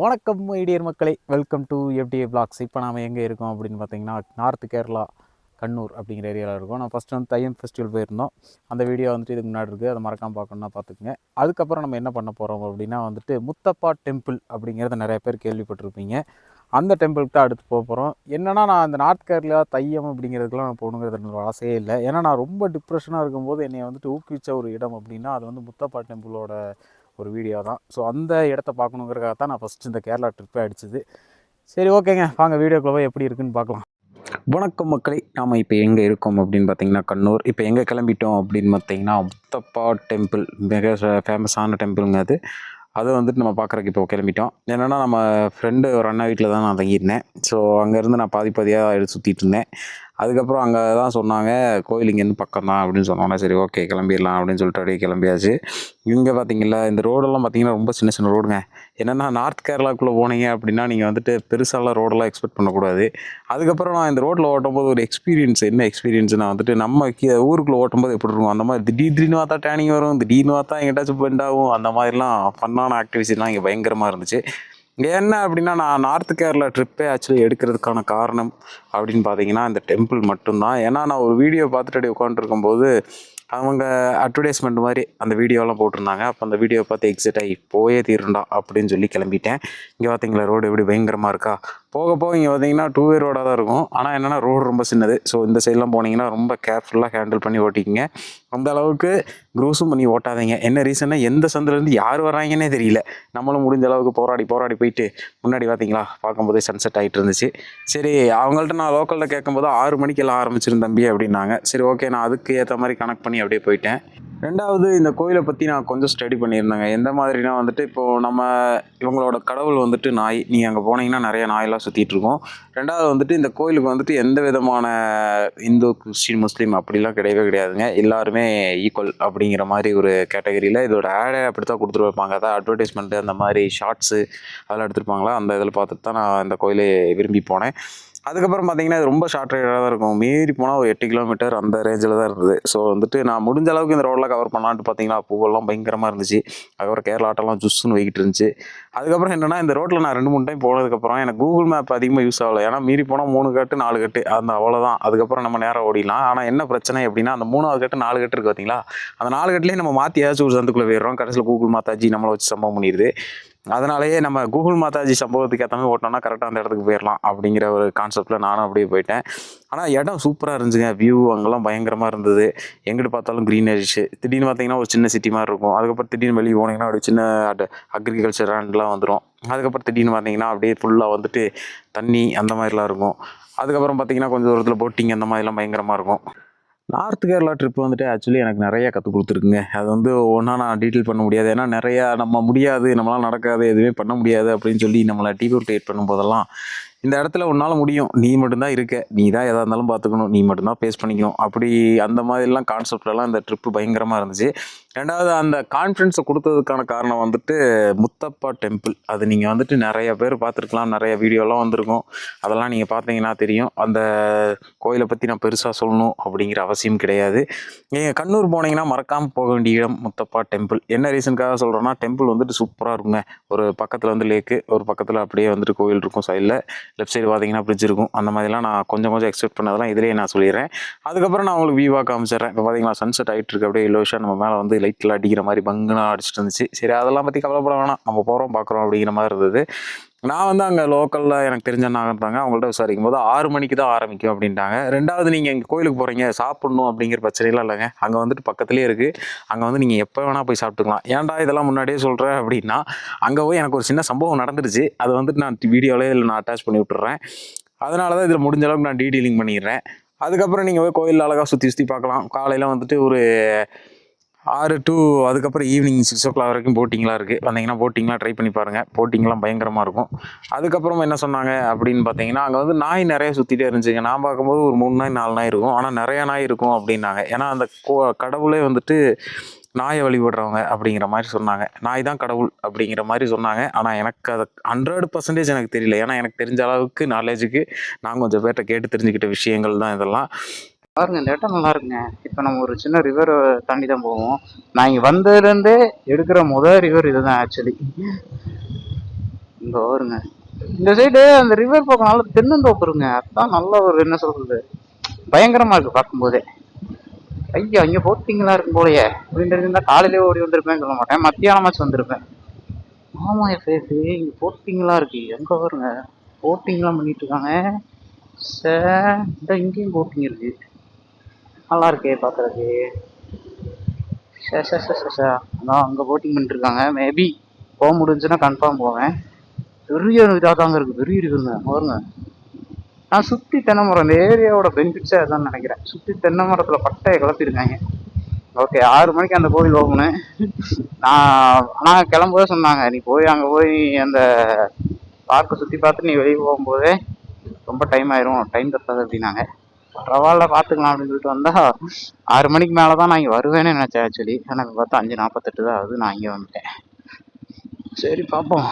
வணக்கம் ஐடியர் மக்களை, welcome to FDA blocks. இப்போ நாம் எங்கே இருக்கோம் அப்படின்னு பார்த்தீங்கன்னா, நார்த் கேரளா கண்ணூர் அப்படிங்கிற ஏரியாவில் இருக்கும். நான் ஃபஸ்ட்டு வந்து தையம் ஃபெஸ்டிவல் போயிருந்தோம். அந்த வீடியோ வந்துட்டு இதுக்கு முன்னாடி இருக்குது, அதை மறக்காமல் பார்க்கணுன்னா பார்த்துக்குங்க. அதுக்கப்புறம் நம்ம என்ன பண்ண போகிறோம் அப்படின்னா வந்துட்டு முத்தப்பா டெம்பிள் அப்படிங்கிறத நிறைய பேர் கேள்விப்பட்டிருப்பீங்க. அந்த டெம்பிளுக்கு தான் அடுத்து போக போகிறோம். என்னென்னா, நான் அந்த நார்த் கேரளா தையம் அப்படிங்கிறதுக்குலாம் நான் போகணுங்கிறது என்னோட ஆசையே இல்லை. ஏன்னா நான் ரொம்ப டிப்ரெஷனாக இருக்கும்போது என்னை வந்துட்டு ஊக்குவிச்ச ஒரு இடம் அப்படின்னா அது வந்து முத்தப்பா டெம்பிளோட ஒரு வீடியோ தான். ஸோ அந்த இடத்த பார்க்கணுங்கிறதுக்காக தான் நான் ஃபஸ்ட்டு இந்த கேரளா ட்ரிப்பே அடிச்சது. சரி, ஓகேங்க, வாங்க வீடியோக்குள்ள போய் எப்படி இருக்குன்னு பார்க்கலாம். வணக்கம் மக்களை, நாம் இப்போ எங்கே இருக்கோம் அப்படின்னு பார்த்தீங்கன்னா கண்ணூர். இப்போ எங்கே கிளம்பிட்டோம் அப்படின்னு பார்த்தீங்கன்னா முத்தப்பா டெம்பிள், மிக ஃபேமஸான டெம்பிளுங்க அது. அதை வந்துட்டு நம்ம பார்க்குறக்கு இப்போ கிளம்பிட்டோம். என்னென்னா, நம்ம ஃப்ரெண்டு ஒரு அண்ணா வீட்டில் தான் நான் தங்கியிருந்தேன். ஸோ அங்கேருந்து நான் பாதியாக எடுத்து சுற்றிட்டு இருந்தேன். அதுக்கப்புறம் அங்கே தான் சொன்னாங்க, கோயில் இங்கேருந்து பக்கம் தான் அப்படின்னு சொன்னோன்னே சரி ஓகே கிளம்பிடலாம் அப்படின்னு சொல்லிட்டு அப்படியே கிளம்பியாச்சு. இங்கே பார்த்தீங்களா, இந்த ரோடெல்லாம் பார்த்தீங்கன்னா ரொம்ப சின்ன சின்ன ரோடுங்க. என்னென்னா, நார்த் கேரளாவுக்குள்ளே போனீங்க அப்படின்னா நீங்கள் வந்துட்டு பெருசாலாம் ரோடெல்லாம் எக்ஸ்பெக்ட் பண்ணக்கூடாது. அதுக்கப்புறம் நான் இந்த ரோட்டில் ஓட்டும்போது ஒரு எக்ஸ்பீரியன்ஸ், என்ன எக்ஸ்பீரியன்ஸ்னால் வந்துட்டு நம்ம ஊருக்குள்ளே ஓட்டும்போது எப்படி இருக்கும், அந்த மாதிரி திடீர்னு பார்த்தா டேனிங் வரும், திடீர்னு பார்த்தா எங்கிட்டாச்சும் பெண்ட் ஆகும், அந்த மாதிரிலாம் ஃபன்னான ஆக்டிவிட்டிஸ்லாம் இங்கே பயங்கரமாக இருந்துச்சு. என்ன அப்படின்னா, நான் நார்த் கேரளா ட்ரிப்பே ஆக்சுவலி எடுக்கிறதுக்கான காரணம் அப்படின்னு பார்த்தீங்கன்னா இந்த டெம்பிள் மட்டும்தான். ஏன்னா நான் ஒரு வீடியோ பார்த்துட்டு அப்படியே உட்காந்துருக்கும்போது அவங்க அட்வர்டைஸ்மெண்ட் மாதிரி அந்த வீடியோலாம் போட்டிருந்தாங்க. அப்போ அந்த வீடியோ பார்த்து எக்ஸைட் ஆகி போயே தீருண்டா அப்படின்னு சொல்லி கிளம்பிட்டேன். இங்கே பார்த்தீங்களா ரோடு எப்படி பயங்கரமாக இருக்கா. போக போக இங்கே பார்த்தீங்கன்னா 2 வே ரோடாக தான் இருக்கும். ஆனால் என்னென்னா ரோடு ரொம்ப சின்னது. ஸோ இந்த சைட்லாம் போனீங்கன்னா ரொம்ப கேர்ஃபுல்லாக ஹேண்டில் பண்ணி ஓட்டிக்கிங்க. அந்த அளவுக்கு க்ரூஸும் பண்ணி ஓட்டாதீங்க. என்ன ரீசன்னா, எந்த சந்திலேருந்து யார் வர்றாங்கன்னே தெரியல. நம்மளும் முடிஞ்ச அளவுக்கு போராடி போயிட்டு முன்னாடி பார்த்தீங்களா பார்க்கும்போதே சன்செட் ஆகிட்டு இருந்துச்சு. சரி, அவங்கள்ட்ட நான் லோக்கலில் கேட்கும்போது 6 மணிக்கு எல்லாம் ஆரம்பிச்சிருந்தேன் தம்பி அப்படின்னாங்க. சரி ஓகே, நான் அதுக்கு ஏற்ற மாதிரி கனெக்ட் பண்ணி அப்படியே போயிட்டேன். ரெண்டாவது, இந்த கோயிலை பற்றி நான் கொஞ்சம் ஸ்டடி பண்ணியிருந்தேங்க. எந்த மாதிரினா வந்துட்டு, இப்போது நம்ம இவங்களோட கடவுள் வந்துட்டு நாய். நீங்கள் அங்கே போனீங்கன்னா நிறைய நாயெல்லாம் சுற்றிட்டுருக்கோம். ரெண்டாவது வந்துட்டு, இந்த கோயிலுக்கு வந்துட்டு எந்த விதமான இந்து, கிறிஸ்டின், முஸ்லீம் அப்படிலாம் கிடையவே கிடையாதுங்க. எல்லாருமே ஈக்குவல் அப்படிங்கிற மாதிரி ஒரு கேட்டகரியில் இதோட ஆடை அப்படி தான் கொடுத்துட்டு வைப்பாங்க. அதான் அட்வர்டைஸ்மெண்ட்டு அந்த மாதிரி ஷார்ட்ஸு அதெல்லாம் எடுத்துருப்பாங்களா, அந்த இதில் பார்த்துட்டு தான் நான் இந்த கோயிலை விரும்பி போனேன். அதுக்கப்புறம் பார்த்தீங்கன்னா, இது ரொம்ப ஷார்ட் ரைடாக தான் இருக்கும். மீறி போனால் ஒரு 8 கிலோமீட்டர் அந்த ரேஞ்சில் தான் இருந்தது. ஸோ வந்துட்டு நான் முடிஞ்ச அளவுக்கு இந்த ரோடெலாம் கவர் பண்ணலான்ட்டு பார்த்தீங்கன்னா பூவெல்லாம் பயங்கரமாக இருந்துச்சு. அதுக்கப்புறம் கேரளா ஆட்டெல்லாம் ஜுஸ்ஸுன்னு போய்கிட்டு இருந்துச்சு. அதுக்கப்புறம் என்னென்னா, இந்த ரோட்டில் நான் 2-3 டைம் போனதுக்கப்புறம் எனக்கு கூகுள் மேப் அதிகமாக யூஸ் ஆகலை. ஏன்னா மீறி போனால் 3 கட்டு 4 கட்டு அந்த அவ்வளோதான். அதுக்கப்புறம் நம்ம நேராக ஓடிடலாம். ஆனால் என்ன பிரச்சனை அப்படின்னா, அந்த 3வது கட்டு 4 கட்டு இருக்குது பார்த்தீங்களா, அந்த 4 கட்டுலேயே நம்ம மாற்றி ஏதாச்சும் ஒரு சந்துக்குள்ளே போயிடுறோம். கடைசியில் கூகுள் மாதாஜி நம்மளை வச்சு சம்பவம் பண்ணிடுது. அதனாலேயே நம்ம கூகுள் மாதாஜி சம்பவத்துக்கு ஏற்ற மாதிரி ஓட்டினோம்னா கரெக்டாக அந்த இடத்துக்கு போயிடலாம் அப்படிங்கிற ஒரு கான்செப்டில் நானும் அப்படியே போயிட்டேன். ஆனால் இடம் சூப்பராக இருந்துச்சுங்க. வியூ அங்கெல்லாம் பயங்கரமாக இருந்தது. எங்கிட்டு பார்த்தாலும் க்ரீனரிஷு. திடீர்னு பார்த்தீங்கன்னா ஒரு சின்ன சிட்டி மாதிரி இருக்கும். அதுக்கப்புறம் திடீர்னு வெளியே போனீங்கன்னா ஒரு சின்ன அக்ரிகல்ச்சர் லேண்ட்லாம் வந்துடும். அதுக்கப்புறம் திடீர்னு பார்த்தீங்கன்னா அப்படியே ஃபுல்லாக வந்துட்டு தண்ணி அந்த மாதிரிலாம் இருக்கும். அதுக்கப்புறம் பார்த்தீங்கன்னா கொஞ்சம் தூரத்தில் போட்டிங் அந்த மாதிரிலாம் பயங்கரமாக இருக்கும். நார்த் கேரளா ட்ரிப் வந்துட்டு ஆக்சுவலி எனக்கு நிறையா கற்றுக் கொடுத்துருக்குங்க. அது வந்து ஒன்றா நான் டீட்டெயில் பண்ண முடியாது. ஏன்னா நிறையா நம்ம முடியாது, நம்மளால் நடக்காது, எதுவுமே பண்ண முடியாது அப்படின்னு சொல்லி நம்மளை டீமோட்டிவேட் பண்ணும்போதெல்லாம், இந்த இடத்துல உன்னால் முடியும், நீ மட்டும்தான் இருக்க, நீ தான் எதாக இருந்தாலும் பார்த்துக்கணும், நீ மட்டும்தான் ஃபேஸ் பண்ணிக்கணும், அப்படி அந்த மாதிரிலாம் கான்செப்ட்லலாம் இந்த ட்ரிப்பு பயங்கரமாக இருந்துச்சு. ரெண்டாவது, அந்த கான்ஃபிடன்ஸை கொடுத்ததுக்கான காரணம் வந்துட்டு முத்தப்பா டெம்பிள். அது நீங்கள் வந்துட்டு நிறைய பேர் பார்த்துருக்கலாம், நிறைய வீடியோலாம் வந்திருக்கும். அதெல்லாம் நீங்கள் பார்த்தீங்கன்னா தெரியும். அந்த கோயிலை பற்றி நான் பெருசாக சொல்லணும் அப்படிங்கிற அவசியம் கிடையாது. நீங்கள் கண்ணூர் போனீங்கன்னா மறக்காமல் போக வேண்டிய இடம் முத்தப்பா டெம்பிள். என்ன ரீசனுக்காக சொல்கிறேன்னா, டெம்பிள் வந்துட்டு சூப்பராக இருக்குங்க. ஒரு பக்கத்தில் வந்து லேக்கு, ஒரு பக்கத்தில் அப்படியே வந்துட்டு கோயில் இருக்கும். சைடில் லெஃப்ட் சைடு பார்த்தீங்கன்னா பிரிட்ஜ் இருக்கும். அந்த மாதிரிலாம் நான் கொஞ்சம் எக்ஸ்பெக்ட் பண்ணதெல்லாம் இதிலேயே நான் சொல்லிடுறேன். அதுக்கப்புறம் நான் உங்களுக்கு வியூவாக காமிச்சிடுறேன். இப்போ பார்த்தீங்கன்னா சன்செட் ஆகிட்டு இருக்கு. அப்படியே எல்லோஷாக நம்ம மேலே வந்து லைட்டில் அடிக்கிற மாதிரி பங்குனா அடிச்சுட்டு இருந்துச்சு. சரி, அதெல்லாம் பற்றி கவலைப்பட வேணாம், நம்ம போகிறோம் பார்க்குறோம் அப்படிங்கிற மாதிரி இருந்தது. நான் வந்து அங்கே லோக்கலில் எனக்கு தெரிஞ்ச அண்ணா இருந்தாங்க. அவங்கள்ட்ட விசாரிக்கும் போது 6 மணிக்கு தான் ஆரம்பிக்கும் அப்படின்ட்டாங்க. ரெண்டாவது, நீங்கள் இங்கே கோயிலுக்கு போகிறீங்க, சாப்பிட்ணும் அப்படிங்கிற பிரச்சனைலாம் இல்லைங்க. அங்கே வந்துட்டு பக்கத்துலேயே இருக்குது. அங்கே வந்து நீங்கள் எப்போ வேணால் போய் சாப்பிட்டுக்கலாம். ஏன்டா இதெல்லாம் முன்னாடியே சொல்கிறேன் அப்படின்னா, அங்கே போய் எனக்கு ஒரு சின்ன சம்பவம் நடந்துருச்சு. அதை வந்துட்டு நான் வீடியோவில் இதில் நான் அட்டாச் பண்ணி விட்டுறேன். அதனால தான் இதில் முடிஞ்ச அளவுக்கு நான் டீட்டெயிலிங் பண்ணிடுறேன். அதுக்கப்புறம் நீங்கள் போய் கோயிலில் அழகாக சுற்றி பார்க்கலாம். காலையில் வந்துட்டு ஒரு 6 to அதுக்கப்புறம் ஈவினிங் 6 o'clock வரைக்கும் போட்டிங்லாம் இருக்குது. வந்தீங்கன்னா போட்டிங்லாம் ட்ரை பண்ணி பாருங்கள். போட்டிங்லாம் பயங்கரமாக இருக்கும். அதுக்கப்புறம் என்ன சொன்னாங்க அப்படின்னு பார்த்தீங்கன்னா, அங்கே வந்து நாய் நிறைய சுற்றிட்டே இருந்துச்சுங்க. நான் பார்க்கும்போது ஒரு 3 நாய் 4 நாய் இருக்கும். ஆனால் நிறையா நாய் இருக்கும் அப்படின்னாங்க. ஏன்னா அந்த கடவுளே வந்துட்டு நாயை வழிபடுறவங்க அப்படிங்கிற மாதிரி சொன்னாங்க. நாய் தான் கடவுள் அப்படிங்கிற மாதிரி சொன்னாங்க. ஆனால் எனக்கு அது 100% எனக்கு தெரியல. ஏன்னா எனக்கு தெரிஞ்ச அளவுக்கு நாலேஜுக்கு நான் கொஞ்சம் பேர்கிட்ட கேட்டு தெரிஞ்சுக்கிட்ட விஷயங்கள் தான் இதெல்லாம். பாருங்க, இந்த இடம் நல்லா இருக்குங்க. இப்போ நம்ம ஒரு சின்ன ரிவர் தாண்டி தான் போவோம். நான் இங்கே வந்ததுலேருந்தே எடுக்கிற முதல் ரிவர் இதுதான் ஆக்சுவலி. இங்க வருங்க. இந்த சைடு அந்த ரிவர் பக்கம் நல்ல தென்னந்தோப்பு இருங்க. அதான் நல்ல ஒரு என்ன சொல்றது பயங்கரமா இருக்கு பார்க்கும்போதே. ஐயா இங்க போட்டிங்களா இருக்கும் போலயே அப்படின்னு இருந்தா காலையிலே ஓடி வந்திருப்பேன்னு சொல்ல மாட்டேன், மத்தியானமாச்சும் வந்திருப்பேன். ஆமா எஃப் இங்க போட்டிங்களா இருக்கு. எங்க வருங்க போட்டிங்லாம் பண்ணிட்டு இருக்காங்க. இந்த இங்கேயும் போட்டிங் இருக்கு. நல்லா இருக்கே பாக்குறதுக்கு. அதான் அங்க போட்டிங் பண்ணிட்டு இருக்காங்க. மேபி போக முடிஞ்சுன்னா கன்ஃபார்ம் போவேன். பெரிய இதாக தாங்க இருக்கு, பெரிய இருக்குங்க பாருங்க. நான் சுத்தி தென்னை மரம், இந்த ஏரியாவோட பெனிஃபிட்ஸே அதான் நினைக்கிறேன். சுத்தி தென்னை மரத்துல பட்டையை கிளப்பிருக்காங்க. ஓகே 6 மணிக்கு அந்த கோவில் ஓப்பனு. நான் கிளம்பும்போது சொன்னாங்க நீ போய் அங்கே போய் அந்த பார்க்கை சுற்றி பார்த்து நீ வெளியே போகும்போதே ரொம்ப டைம் ஆயிரும், டைம் தப்பாது அப்படின்னாங்க. பரவாயில்ல பார்த்துக்கலாம் அப்படின்னு சொல்லிட்டு வந்தா 6 மணிக்கு மேலே தான் நான் இங்கே வருவேன்னு நினச்சேன் ஆக்சுவலி. எனக்கு பார்த்தா 5:48 தான் ஆகுது. நான் இங்கே வந்துட்டேன். சரி பார்ப்போம்.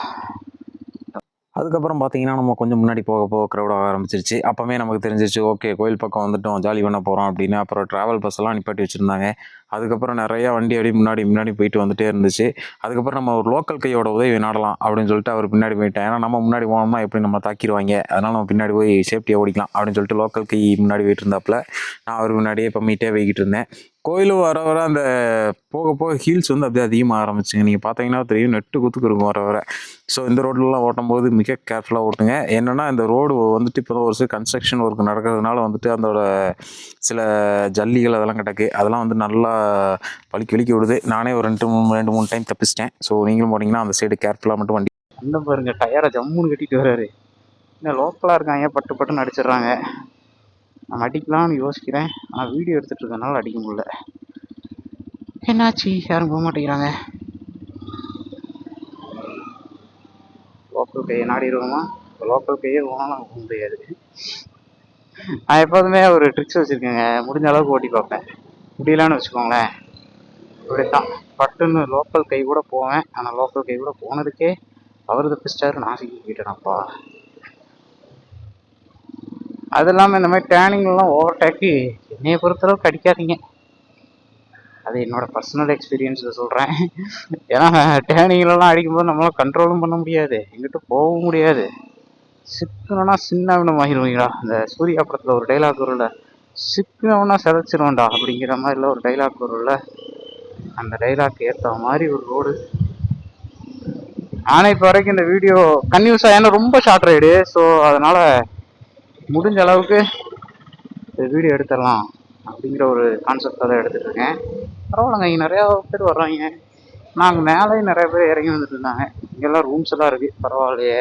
அதுக்கப்புறம் பார்த்தீங்கன்னா நம்ம கொஞ்சம் முன்னாடி போக போக க்ரௌட் ஆக ஆரம்பிச்சிருச்சு. அப்போவே நமக்கு தெரிஞ்சிச்சு ஓகே கோயில் பக்கம் வந்துட்டோம், ஜாலி பண்ண போகிறோம் அப்படின்னு. அப்புறம் ட்ராவல் பஸ்ஸெல்லாம் நிப்பாட்டி வச்சுருந்தாங்க. அதுக்கப்புறம் நிறையா வண்டி அப்படி முன்னாடி போயிட்டு வந்துட்டே இருந்துச்சு. அதுக்கப்புறம் நம்ம ஒரு லோக்கல் கையோட உதவி நாடலாம் அப்படின்னு சொல்லிட்டு அவர் பின்னாடி போயிட்டேன். ஏன்னா நம்ம முன்னாடி போனோம்னா எப்படி நம்ம தாக்கிடுவாங்க, அதனால நம்ம பின்னாடி போய் சேஃப்டியாக ஓடிக்கலாம் அப்படின்னு சொல்லிட்டு லோக்கல் கை முன்னாடி போயிட்டு இருந்தாப்புல நான் அவர் முன்னாடியே பம்மிட்டே போய்கிட்டு இருந்தேன். கோயிலும் வர வர அந்த போக போக ஹீல்ஸ் வந்து அப்படியே அதிகமாக ஆரம்பிச்சுங்க. நீங்கள் பார்த்தீங்கன்னா தெரியும், நெட்டு குத்துக்கு இருக்கும் வர வர. ஸோ இந்த ரோட்லலாம் ஓட்டும்போது மிக கேர்ஃபுல்லாக ஓட்டுங்க. என்னென்னா இந்த ரோடு வந்துட்டு இப்போ ஒரு சில கன்ஸ்ட்ரக்ஷன் ஒர்க் நடக்கிறதுனால வந்துட்டு அதோட சில ஜல்லிகள் அதெல்லாம் கிடக்கு, அதெல்லாம் வந்து நல்லா வலிக்கி விடுது. நானே ஒரு 2-3 டைம் தப்பிச்சிட்டேன். ஸோ நீங்களும் போனீங்கன்னா அந்த சைடு கேர்ஃபுல்லாக மட்டும் வண்டி. அந்த பாருங்க டயரை ஜம்முன்னு கட்டிட்டு வர்றாரு. இன்னும் லோக்கலாக இருக்காங்க, பட்டுன்னு அடிச்சிடுறாங்க. நான் அடிக்கலாம்னு யோசிக்கிறேன், ஆனால் வீடியோ எடுத்துட்டு இருக்கனால அடிக்க முடியல. என்னாச்சு யாரும் போக மாட்டேங்கிறாங்க. லோக்கல் கையை நாடிடுவோமா? லோக்கல் கையே போனாலும் போக முடியாது. நான் எப்போதுமே ஒரு ட்ரிக்ஸ் வச்சுருக்கேங்க, முடிஞ்ச அளவுக்கு ஓட்டி பார்ப்பேன். முடியலான்னு வச்சுக்கோங்களேன், இப்படித்தான் பட்டுன்னு லோக்கல் கை கூட போவேன். ஆனால் லோக்கல் கை கூட போனதுக்கே அவர் தப்பிச்சிட்டாரு, நான் சிக்கிக்கிட்டேனப்பா. அது இல்லாமல் இந்த மாதிரி டேர்னிங்லாம் ஓவர்டேக்கு என்னையை பொறுத்தளவுக்கு அடிக்காதீங்க. அது என்னோட பர்சனல் எக்ஸ்பீரியன்ஸில் சொல்கிறேன். ஏன்னா டேர்னிங்லலாம் அடிக்கும்போது நம்மளால் கண்ட்ரோலும் பண்ண முடியாது, எங்கிட்ட போகவும் முடியாது. சிக்கணும்னா சின்ன வினமாகிடுவீங்களா. இந்த சூர்யா படத்தில் ஒரு டைலாக் வரும்ல, சிக்கனவனா சிதைச்சிருவேன்டா அப்படிங்கிற மாதிரில ஒரு டைலாக் வரும்ல, அந்த டைலாக் ஏற்ற மாதிரி ஒரு ரோடு. ஆனால் இப்போ வரைக்கும் இந்த வீடியோ கன்யூஸாக, ஏன்னா ரொம்ப ஷார்ட் ரைடு, ஸோ அதனால் முடிஞ்ச அளவுக்கு இந்த வீடியோ எடுத்துடலாம் அப்படிங்கிற ஒரு கான்செப்டாக தான் எடுத்துகிட்டு இருக்கேன். பரவாயில்லைங்க, இங்கே நிறையா பேர் வர்றாங்க. நாங்கள் மேலே நிறைய பேர் இறங்கி வந்துட்டு இருந்தாங்க. இங்கெல்லாம் ரூம்ஸ் எல்லாம் இருக்குது, பரவாயில்லையே.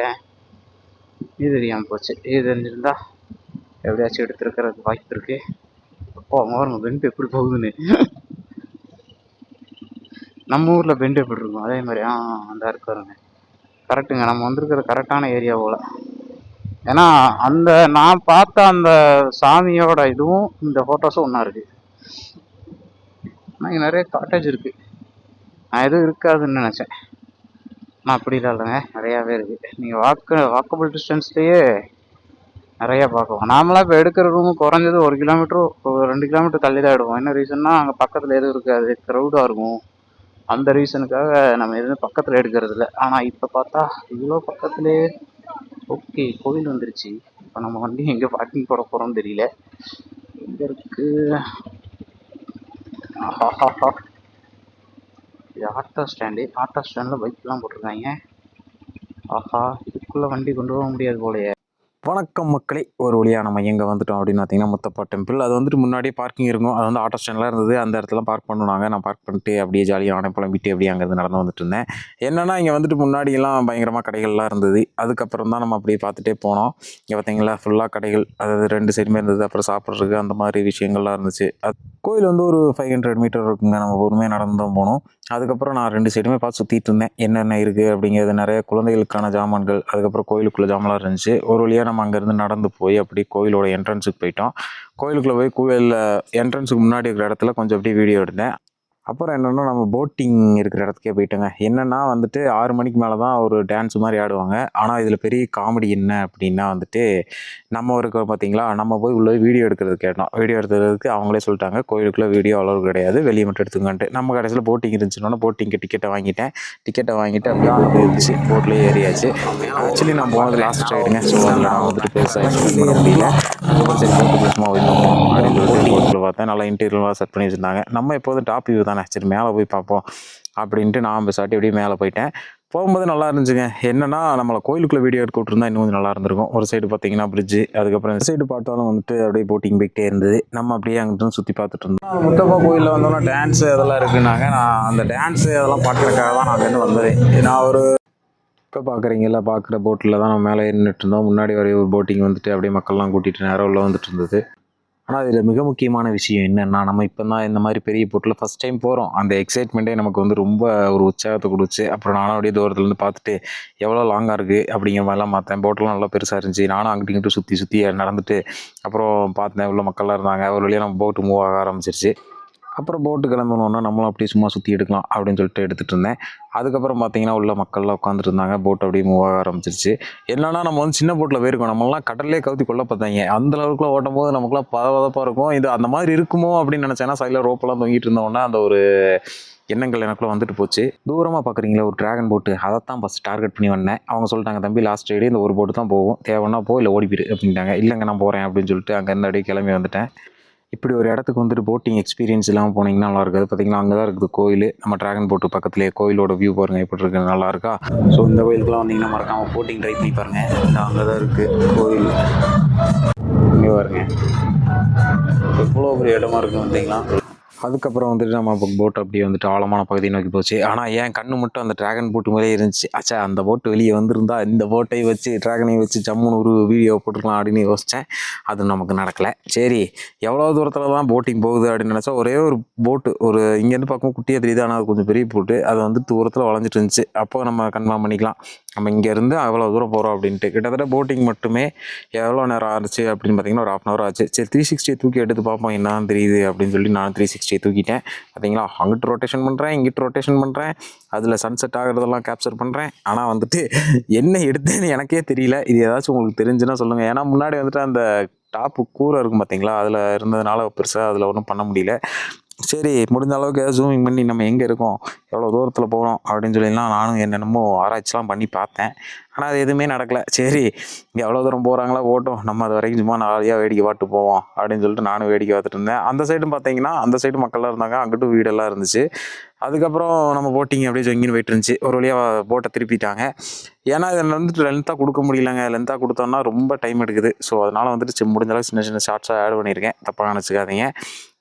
இது தெரியாமல் போச்சு, இது தெரிஞ்சிருந்தா எப்படியாச்சும் எடுத்துருக்கிறதுக்கு வாய்ப்பு இருக்குது. அப்போ அவங்க பெண்டு எப்படி போகுதுன்னு. நம்ம ஊரில் பெண்டு எப்படி இருக்கும் அதே மாதிரி அந்த இருக்காருங்க. கரெக்டுங்க, நம்ம வந்திருக்கிற கரெக்டான ஏரியா போல். ஏன்னா அந்த நான் பார்த்த அந்த சாமியோட இதுவும் இந்த ஃபோட்டோஸும் ஒன்றா இருக்குது. ஆனால் இங்கே நிறைய காட்டேஜ் இருக்குது. நான் எதுவும் இருக்காதுன்னு நினச்சேன், ஆனால் அப்படிலாம் இல்லைங்க, நிறையாவே இருக்குது. நீங்கள் வாக்கபிள் டிஸ்டன்ஸ்லேயே நிறையா பார்க்கலாம். நாமளாக இப்போ எடுக்கிற ரூமு குறைஞ்சது 1 கிலோமீட்டர் 2 கிலோமீட்டர் தள்ளி தான் எடுவோம். என்ன ரீசன்னா அங்கே பக்கத்தில் எதுவும் இருக்காது, க்ரௌடாக இருக்கும். அந்த ரீசனுக்காக நம்ம எதுவுமே பக்கத்தில் எடுக்கிறது இல்லை. ஆனால் இப்போ பார்த்தா இவ்வளோ பக்கத்துலேயே. ஓகே கோவில் வந்துருச்சு. இப்போ நம்ம வண்டி எங்கே பார்க்கிங் போட போகிறோம்னு தெரியல. எங்கே இருக்கு? இது ஆட்டோ ஸ்டாண்டு. ஆட்டோ ஸ்டாண்டில் பைக்லாம் போட்டிருக்காங்க. ஆஹா, இதுக்குள்ளே வண்டி கொண்டு போக முடியாது போலையே. வணக்கம் மக்களே, ஒரு வழியாக நம்ம எங்கே வந்துட்டோம் அப்படின்னு பார்த்தீங்கன்னா முத்தப்பா டெம்பிள். அது வந்துட்டு முன்னாடியே பார்க்கிங் இருக்கும், அது வந்து ஆட்டோ ஸ்டாண்ட்லாம் இருந்தது. அந்த இடத்துல பார்க் பண்ணுனாங்க. நான் பார்க் பண்ணிட்டு அப்படியே ஜாலியாக நானே புலம்பிட்டு அப்படியே அங்கேருந்து நடந்து வந்துட்டு இருந்தேன். என்னென்னா இங்கே வந்துட்டு முன்னாடியெல்லாம் பயங்கரமாக கடைகள்லாம் இருந்தது. அதுக்கப்புறம் தான் நம்ம அப்படியே பார்த்துட்டே போனோம். இங்கே பார்த்தீங்களா ஃபுல்லாக கடைகள், அதாவது 2 சைடுமே இருந்தது. அப்புறம் சாப்பிட்றதுக்கு அந்த மாதிரி விஷயங்கள்லாம் இருந்துச்சு. அது கோயில் வந்து ஒரு 500 மீட்டர் இருக்குங்க. நம்ம பொறுமையாக நடந்து தான் போனோம். அதுக்கப்புறம் நான் 2 சைடுமே பார்த்து சுற்றிட்டு இருந்தேன், என்னென்ன இருக்குது அப்படிங்கிறது. நிறைய குழந்தைகளுக்கான ஜாமான்கள், அதுக்கப்புறம் கோயிலுக்குள்ளே ஜாமான்லாம் இருந்துச்சு. ஒரு வழியாக நம்ம அங்கேருந்து நடந்து போய் அப்படியே கோயிலோட என்ட்ரன்ஸுக்கு போயிட்டோம். கோயிலுக்குள்ளே போய் கோயிலில் என்ட்ரன்ஸுக்கு முன்னாடி இருக்கிற இடத்துல கொஞ்சம் அப்படியே வீடியோ எடுத்தேன். அப்புறம் என்னென்னா நம்ம போட்டிங் இருக்கிற இடத்துக்கே போயிட்டோங்க. என்னென்னா வந்துட்டு 6 மணிக்கு மேலே தான் ஒரு டான்ஸ் மாதிரி ஆடுவாங்க. ஆனால் இதில் பெரிய காமெடி என்ன அப்படின்னா வந்துட்டு நம்ம இருக்கோம் பார்த்தீங்களா, நம்ம போய் உள்ள வீடியோ எடுக்கிறது கேட்டோம். வீடியோ எடுக்கிறதுக்கு அவங்களே சொல்லிட்டாங்க கோயிலுக்குள்ளே வீடியோ அலோவ் கிடையாது, வெளியே மட்டும் எடுத்துங்கன்ட்டு. நம்ம கடைசியில் போட்டிங் இருந்துச்சுன்னா போட்டிங்க்கு டிக்கெட்டை வாங்கிட்டு அப்படியே அங்கே போயிருந்துச்சு, போட்லேயே ஏறியாச்சு. ஆக்சுவலி நான் போனது லாஸ்ட் ரைடுங்க. ஸோ அதில் நான் வந்துட்டு பெருசாக எக்ஸ்பிளைன் பண்ண முடியல. அதுக்கப்புறம் சரி போட்டுக்குள்ள சும்மா போயிருந்தோம் அப்படின்னு சொல்லிட்டு போட்டில் பார்த்தேன். நல்லா இன்டீரியர்லாம் செட் பண்ணி வச்சுருந்தாங்க. நம்ம எப்போதும் டாப் வியூ தானே, சரி மேலே போய் பார்ப்போம் அப்படின்ட்டு நான் பெசாட்டி அப்படியே மேலே போயிட்டேன். போகும்போது நல்லா இருந்துச்சுங்க. என்னன்னா நம்மளை கோயிலுக்குள்ளே வீடியோ எடுக்க விட்டுருந்தா இன்னும் கொஞ்சம் நல்லா இருந்திருக்கும். ஒரு சைடு பார்த்தீங்கன்னா பிரிட்ஜு, அதுக்கப்புறம் இந்த சைடு பார்த்தாலும் வந்துட்டு அப்படியே போட்டிங் போய்கிட்டே இருந்தது. நம்ம அப்படியே அங்கிட்டு சுற்றி பார்த்துட்டு இருந்தோம். முத்தப்பா கோயிலில் வந்தோன்னா டான்ஸு அதெல்லாம் இருக்குன்னாங்க. நான் அந்த டான்ஸு அதெல்லாம் பார்க்குறதுக்காக தான் நான் அங்கேருந்து வந்ததே. நான் ஒரு இப்போ பார்க்குறீங்களா, பார்க்குற போட்டில் தான் நம்ம மேலே ஏறிட்டு இருந்தோம். முன்னாடி வரைய ஒரு போட்டிங் வந்துட்டு அப்படியே மக்கள்லாம் கூட்டிகிட்டு நேரம் உள்ள வந்துட்டு இருந்தது. ஆனால் இதில் மிக முக்கியமான விஷயம் என்னென்னா, நம்ம இப்போ தான் இந்த மாதிரி பெரிய போட்டில் ஃபஸ்ட் டைம் போகிறோம். அந்த எக்ஸைட்மெண்ட்டே நமக்கு வந்து ரொம்ப ஒரு உற்சாகத்தை கொடுச்சு. அப்புறம் நானும் அப்படியே தூரத்துலேருந்து பார்த்துட்டு எவ்வளோ லாங்காக இருக்குது அப்படிங்கிற மாதிரிலாம் பார்த்தேன். போட்டெலாம் நல்லா பெருசாக இருந்துச்சு. நானும் அங்கிட்டு இங்கிட்டு சுற்றி நடந்துட்டு அப்புறம் பார்த்தேன், உள்ள மக்கள்லாம் இருந்தாங்க. ஒரு வழியாக நம்ம போட்டு மூவ் ஆக ஆரம்பிச்சிருச்சு. அப்புறம் போட்டு கிளம்பணுன்னா நம்மளும் அப்படியே சும்மா சுற்றி எடுக்கலாம் அப்படின்னு சொல்லிட்டு எடுத்துகிட்டு இருந்தேன். அதுக்கப்புறம் பார்த்தீங்கன்னா உள்ள மக்கள்லாம் உட்காந்துட்டு இருந்தாங்க. போட் அப்படியே மூவ் ஆக ஆரம்பிச்சிருச்சு. என்னன்னா நம்ம வந்து சின்ன போட்டில் போயிருக்கோம். நம்மளாம் கடல்லே கவுத்தி கொள்ள பார்த்தாங்க. அந்த அளவுக்குலாம் ஓட்டும் போது நமக்குலாம் பதப்பதப்பாக இருக்கும். இது அந்த மாதிரி இருக்குமோ அப்படின்னு நினச்சேன்னா சைடில் ரோப்பெல்லாம் தொங்கிட்டு இருந்தோன்னா அந்த ஒரு எண்ணங்கள் எனக்குள்ள வந்துட்டு போச்சு. தூரமாக பார்க்குறீங்களா ஒரு ட்ராகன் போட்டு, அதைத்தான் ஃபஸ்ட் டார்கெட் பண்ணி வந்தேன். அவங்க சொல்லிட்டாங்க, தம்பி லாஸ்ட் ரைடு இந்த ஒரு போட்டு தான் போகும், தேவைன்னா போ இல்லை ஓடிப்பிடு அப்படின்ட்டாங்க. இல்லைங்க நான் போகிறேன் அப்படின்னு சொல்லிட்டு அங்கேருந்து அப்படியே கிளம்பி வந்துட்டேன். இப்படி ஒரு இடத்துக்கு வந்துட்டு போட்டிங் எக்ஸ்பீரியன்ஸ் இல்லாமல் போனீங்கன்னா நல்லா இருக்காது. பார்த்தீங்கன்னா அங்கே தான் இருக்குது கோயில். நம்ம ட்ராகன் போட்டு பக்கத்துலேயே கோயிலோட வியூ பாருங்கள் எப்படி இருக்குது, நல்லா இருக்கா. ஸோ இந்த கோயிலுக்குலாம் வந்தீங்கன்னா மறக்காமல் போட்டிங் ட்ரை பண்ணி பாருங்கள். இந்த அங்கே தான் இருக்குது கோயில். இங்கே பாருங்க எவ்வளோ பெரிய இடமா இருக்குது பார்த்தீங்களா. அதுக்கப்புறம் வந்துட்டு நம்ம போட் அப்படியே வந்துட்டு ஆழமான பகுதியை நோக்கி போச்சு. ஆனால் என் கண்ணு மட்டும் அந்த ட்ராகன் போட்டு மாதிரியே இருந்துச்சு. அச்சா அந்த போட்டு வெளியே வந்திருந்தா இந்த போட்டை வச்சு ட்ராகனை வச்சு ஜம்முன்னு ஒரு வீடியோ போட்டுருக்கலாம் அப்படின்னு யோசித்தேன். அது நமக்கு நடக்கலை. சரி எவ்வளோ தூரத்தில் தான் போட்டிங் போகுது அப்படின்னு நினச்சா ஒரே ஒரு போட்டு ஒரு இங்கேருந்து பார்க்கும்போது குட்டியாக தெரியுது. ஆனால் அது கொஞ்சம் பெரிய போட்டு, அது வந்து தூரத்தில் வளைஞ்சிட்டு இருந்துச்சு. அப்போ நம்ம கன்ஃபார்ம் பண்ணிக்கலாம் நம்ம இங்கேருந்து அவ்வளோ தூரம் போகிறோம் அப்படின்ட்டு. கிட்டத்தட்ட போட்டிங் மட்டுமே எவ்வளோ நேரம் ஆச்சு அப்படின்னு பார்த்தீங்கன்னா ஒரு 1/2 hour ஆச்சு. சரி 360 தூக்கி எடுத்து பார்ப்போம் என்னன்னு தெரியுது அப்படின்னு சொல்லி நான் 360 தூக்கிட்டேன். பார்த்தீங்களா அங்கிட்டு ரொட்டேஷன் பண்ணுறேன், இங்கிட்டு ரொட்டேஷன் பண்ணுறேன், அதில் சன்செட் ஆகிறதெல்லாம் கேப்சர் பண்ணுறேன். ஆனால் வந்துட்டு என்ன எடுத்தேன்னு எனக்கே தெரியல. இது ஏதாச்சும் உங்களுக்கு தெரிஞ்சுன்னா சொல்லுங்கள். ஏன்னா முன்னாடி வந்துட்டு அந்த டாப்பு கூரை இருக்கும் பார்த்தீங்களா, அதில் இருந்ததுனால பெருசாக அதில் ஒன்றும் பண்ண முடியல. சரி முடிஞ்ச அளவுக்கு ஜூமிங் பண்ணி நம்ம எங்கே இருக்கோம், எவ்வளோ தூரத்தில் போகிறோம் அப்படின்னு சொல்லிலாம் நானும் என்னென்னமோ ஆராய்ச்சிலாம் பண்ணி பார்த்தேன். ஆனால் அது எதுவுமே நடக்கலை. சரி இங்கே எவ்வளோ தூரம் போகிறாங்களா ஓட்டும், நம்ம அது வரைக்கும் சும்மா நாளையாக வேடிக்கை பார்த்து போவோம் அப்படின்னு சொல்லிட்டு நானும் வேடிக்கை பார்த்துட்டு இருந்தேன். அந்த சைடும் பார்த்தீங்கன்னா அந்த சைடு மக்கள்லாம் இருந்தாங்க, அங்கிட்டும் வீடெல்லாம் இருந்துச்சு. அதுக்கப்புறம் நம்ம போட்டிங் அப்படியே ஜொங்கின்னு போயிட்டு இருந்துச்சு. ஒரு வழியாக போட்டை திருப்பிட்டாங்க. ஏன்னா இதில் வந்துட்டு லென்த்தாக கொடுக்க முடியலங்க. லென்த்தாக கொடுத்தோன்னா ரொம்ப டைம் எடுக்குது. ஸோ அதனால் வந்துட்டு முடிஞ்ச அளவுக்கு சின்ன சின்ன ஷார்ட்ஸாக ஆட் பண்ணியிருக்கேன், தப்பாக நினச்சிக்காதீங்க.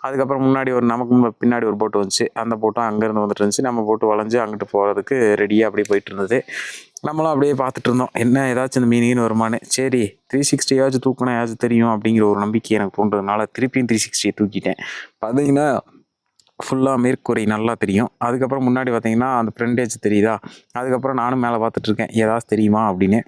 அதுக்கப்புறம் முன்னாடி நமக்கு பின்னாடி ஒரு போட்டு வந்துச்சு. அந்த போட்டும் அங்கேருந்து வந்துட்டு இருந்துச்சு. நம்ம போட்டு வளைஞ்சு அங்கிட்டு போகிறதுக்கு ரெடியாக அப்படியே போயிட்டு இருந்தது. நம்மளும் அப்படியே பார்த்துட்டு இருந்தோம் என்ன ஏதாச்சும் இந்த மீனிங்னு வருமானு. சரி 360 ஏதாச்சும் தூக்கினா ஏதாச்சும் தெரியும் அப்படிங்கிற ஒரு நம்பிக்கை எனக்கு தோன்றதுனால திருப்பியும் 360 தூக்கிட்டேன். பார்த்தீங்கன்னா ஃபுல்லாக மேற்கூரை நல்லா தெரியும். அதுக்கப்புறம் முன்னாடி பார்த்தீங்கன்னா அந்த ஃப்ரண்டேஜ் தெரியுதா. அதுக்கப்புறம் நானும் மேலே பார்த்துட்ருக்கேன் ஏதாச்சும் தெரியுமா அப்படின்னு.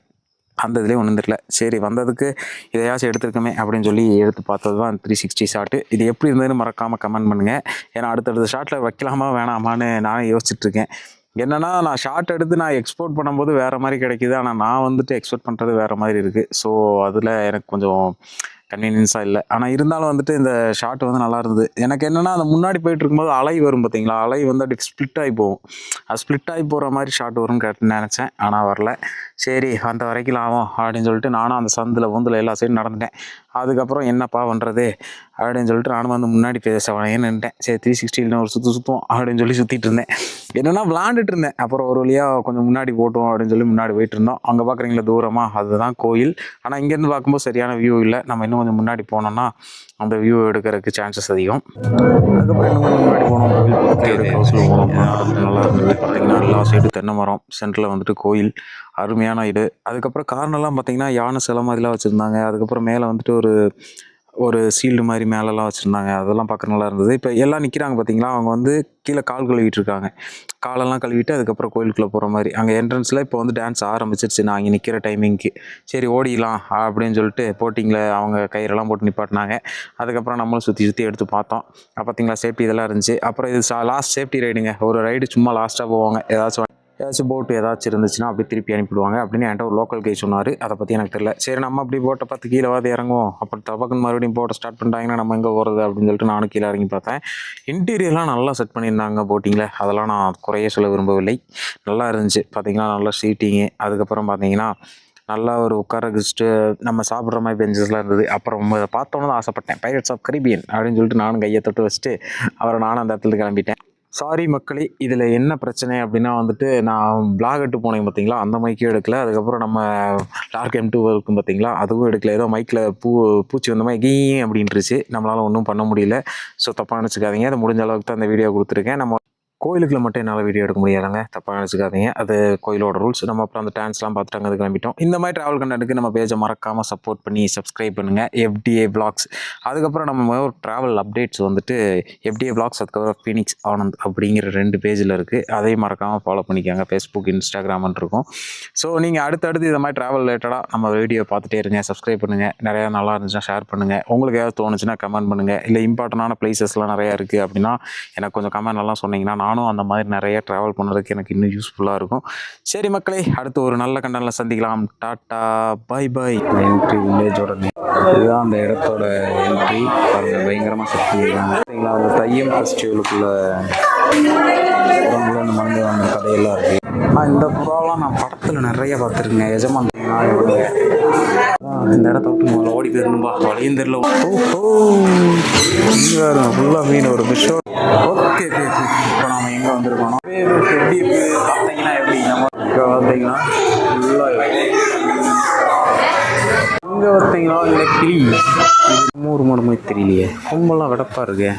அந்த இதுலேயே ஒன்றும் தெரியல. சரி வந்ததுக்கு இதையாச்சும் எடுத்துருக்கோமே அப்படின்னு சொல்லி எடுத்து பார்த்தது தான் 360 ஷாட்டு. இது எப்படி இருந்ததுன்னு மறக்காமல் கமெண்ட் பண்ணுங்கள். ஏன்னா அடுத்தடுத்த ஷாட்டில் வைக்கலாமா வேணாமான்னு நானே யோசிச்சுட்ருக்கேன். என்னென்னா நான் ஷார்ட் எடுத்து நான் எக்ஸ்போர்ட் பண்ணும்போது வேறு மாதிரி கிடைக்கிது. ஆனால் நான் வந்துட்டு எக்ஸ்போர்ட் பண்ணுறது வேறு மாதிரி இருக்குது. ஸோ அதில் எனக்கு கொஞ்சம் கன்வீனியன்ஸாக இல்லை. ஆனால் இருந்தாலும் வந்துட்டு இந்த ஷாட் வந்து நல்லா இருந்தது. எனக்கு என்னென்னா அந்த முன்னாடி போயிட்டு இருக்கும்போது அலை வரும் பார்த்தீங்களா, அலை வந்து அப்படி ஸ்ப்ளிட் ஆகி போகும். அது ஸ்ப்ளிட் ஆகி போகிற மாதிரி ஷாட் வரும்னு நினச்சேன். ஆனால் வரல. சரி அந்த வரைக்கும் ஆகும் அப்படின்னு சொல்லிட்டு நானும் அந்த சந்தில் பொந்தில் எல்லா சைடும் நடந்துட்டேன். அதுக்கப்புறம் என்னப்பா பண்ணுறது அப்படின்னு சொல்லிட்டு நானும் வந்து முன்னாடி நின்றுட்டேன். சரி 360 ஒரு சுற்றுவோம் அப்படின்னு சொல்லி சுற்றிட்டு இருந்தேன். என்னென்னா விளாண்டுட்டு இருந்தேன். அப்புறம் ஒரு வழியாக கொஞ்சம் முன்னாடி போட்டோம் அப்படின்னு சொல்லி முன்னாடி போயிட்டு இருந்தோம். அங்கே பார்க்குறீங்களா தூரமாக அதுதான் கோயில். ஆனால் இங்கேருந்து பார்க்கும்போது சரியான வியூ இல்லை. நம்ம இன்னும் கொஞ்சம் முன்னாடி போனோம்னா அந்த வியூ எடுக்கிறதுக்கு சான்சஸ் அதிகம். அதுக்கப்புறம் இன்னும் கொஞ்சம் முன்னாடி போனோம். கோயில் பக்கத்தில் ஹவுஸில் போனோம். நல்லா இருந்தது. பார்த்தீங்கன்னா எல்லா சைடும் தென்னை மரம், சென்டரில் வந்துட்டு கோயில், அருமையான இது. அதுக்கப்புறம் கார்னெல்லாம் பார்த்தீங்கன்னா யானை சிலை மாதிரிலாம் வச்சுருந்தாங்க. அதுக்கப்புறம் மேலே வந்துட்டு ஒரு ஒரு சீல்டு மாதிரி மேலெல்லாம் வச்சுருந்தாங்க. அதெல்லாம் பார்க்க நல்லா இருந்தது. இப்போ எல்லாம் நிற்கிறாங்க பார்த்தீங்களா, அவங்க வந்து கீழே கால் கழுவிட்டு இருக்காங்க. காலெல்லாம் கழுவிட்டு அதுக்கப்புறம் கோயிலுக்குள்ளே போகிற மாதிரி. அங்கே என்ட்ரன்ஸில் இப்போ வந்து டான்ஸ் ஆரம்பிச்சிருச்சு. நான் இங்கே நிற்கிற டைமிங்க்கு சரி ஓடிடலாம் அப்படின்னு சொல்லிட்டு போட்டிங்கில் அவங்க கயிறெல்லாம் போட்டு நிப்பாட்டினாங்க. அதுக்கப்புறம் நம்மளும் சுற்றி சுற்றி எடுத்து பார்த்தோம். பார்த்தீங்களா சேஃப்டி இதெல்லாம் இருந்துச்சு. அப்புறம் இது லாஸ்ட் சேஃப்டி ரைடுங்க. ஒரு ரைடு சும்மா லாஸ்ட்டாக போவாங்க. ஏதாச்சும் போட்டு ஏதாச்சும் இருந்துச்சுன்னா அப்படியே திருப்பி அனுப்பிடுவாங்க அப்படின்னு என்கிட்ட ஒரு லோக்கல் கை சொன்னார். அதை பற்றி எனக்கு தெரியல. சரி நம்ம அப்படி போட்டை பார்த்து கீழே வாது இறங்குவோம். அப்புறம் தபக்குன்னு மறுபடியும் போட்டை ஸ்டார்ட் பண்ணிட்டாங்கன்னா நம்ம எங்கே போகிறது அப்படின்னு சொல்லிட்டு நானும் கீழே இறங்கி பார்த்தேன். இன்டீரியர்லாம் நல்லா செட் பண்ணியிருந்தாங்க போட்டிங்கில். அதெல்லாம் நான் குறைய சொல்ல விரும்பவில்லை. நல்லா இருந்துச்சு. பார்த்தீங்கன்னா நல்லா சீட்டிங்கு. அதுக்கப்புறம் பார்த்தீங்கன்னா நல்லா ஒரு உட்காரகிச்சிட்டு நம்ம சாப்பிட்ற மாதிரி பெஞ்சஸ்லாம் இருந்தது. அப்புறம் இதை பார்த்தோன்னு தான் ஆசைப்பட்டேன். பைரட்ஸ் ஆஃப் கரீபியன் அப்படின்னு சொல்லிட்டு நானும் கையை தொட்டு வச்சுட்டு நானும் அந்த இடத்துல கிளம்பிட்டேன். சாரி மக்களே, இதில் என்ன பிரச்சனை அப்படின்னா வந்துட்டு நான் பிளாக் எட்டு போனேன் பார்த்தீங்களா, அந்த மைக்கும் எடுக்கல. அதுக்கப்புறம் நம்ம டார்க் M2 இருக்கும் பார்த்தீங்களா, அதுவும் எடுக்கல. ஏதோ மைக்கில் பூச்சி வந்த மாதிரி கீ அப்படின்ட்டுருச்சு. நம்மளால் ஒன்றும் பண்ண முடியல. ஸோ தப்பாக நினச்சிக்காதீங்க. அது முடிஞ்ச அளவுக்கு தான் அந்த வீடியோ கொடுத்துருக்கேன். நம்ம கோயிலுக்குள்ள மட்டும் என்னால் வீடியோ எடுக்க முடியாதுங்க, தப்பாக நினச்சிக்காதீங்க. அது கோயிலோட ரூல்ஸ். நம்ம அப்புறம் அந்த டான்ஸ்லாம் பார்த்துட்டு அங்கே கிளம்பிட்டோம். இந்த மாதிரி ட்ராவல் கண்டென்ட்டுக்கு நம்ம பேஜை மறக்காமல் சப்போர்ட் பண்ணி சப்ஸ்கிரைப் பண்ணுங்கள். FDA Vlogs. அதுக்கப்புறம் நம்ம ஒரு ட்ராவல் அப்டேட்ஸ் வந்துட்டு FDA Vlogs, அதுக்கப்புறம் ஃபீனிக்ஸ் ஆனந்த் அப்படிங்கிற 2 பேஜில் இருக்குது. அதையும் மறக்காமல் ஃபாலோ பண்ணிக்கோங்க. ஃபேஸ்புக், இன்ஸ்டாகிராம்னு இருக்கும். ஸோ நீங்கள் அடுத்தடுத்து இந்த மாதிரி ட்ராவல் ரிலேட்டடாக நம்ம வீடியோ பார்த்துட்டே இருங்க. சப்ஸ்கிரைப் பண்ணுங்கள். நிறையா நல்லா இருந்துச்சுன்னா ஷேர் பண்ணுங்கள். உங்களுக்கு ஏதாவது தோணுச்சுன்னா கமெண்ட் பண்ணுங்கள். இல்லை இம்பார்ட்டண்டான பிளேசஸ்லாம் நிறையா இருக்குது அப்படின்னா எனக்கு கொஞ்சம் கமெண்ட்லாம் சொன்னீங்கன்னா நானும் அந்த மாதிரி நிறைய ட்ராவல் பண்ணுறதுக்கு எனக்கு இன்னும் யூஸ்ஃபுல்லாக இருக்கும். சரி மக்களே, அடுத்து ஒரு நல்ல கண்டென்ட்டில் சந்திக்கலாம். Tata, bye bye. என்ட்ரி வில்லேஜோட இதுதான் அந்த இடத்தோட என்ட்ரி. அது பயங்கரமாக சக்தி பார்த்தீங்களா. அந்த தையம் ஃபெஸ்டிவலுக்குள்ள இந்த மருந்து அந்த கதையெல்லாம் இருக்குது. ஆனால் இந்த புறாலாம் நான் படத்தில் நிறைய பார்த்துருக்கேன். எஜமான் இந்த இடத்த விட்டு முதல்ல ஓடி போயிருந்தும்பா, வழியும் தெரியல. ஓஹோ, இங்கே வரும் ஃபுல்லாக மீன் ஒரு ஃபிஷ்ஷோ. ஓகே இப்போ நாம் எங்கே வந்திருக்கோம் எப்படி பார்த்தீங்கன்னா எப்படி நம்ம இப்போ பார்த்தீங்கன்னா ஃபுல்லாக இங்கே பார்த்தீங்கன்னா இந்த கிளி 3 மணி தெரியலையே. கொம்பெல்லாம் வெடப்பாக இருக்கு.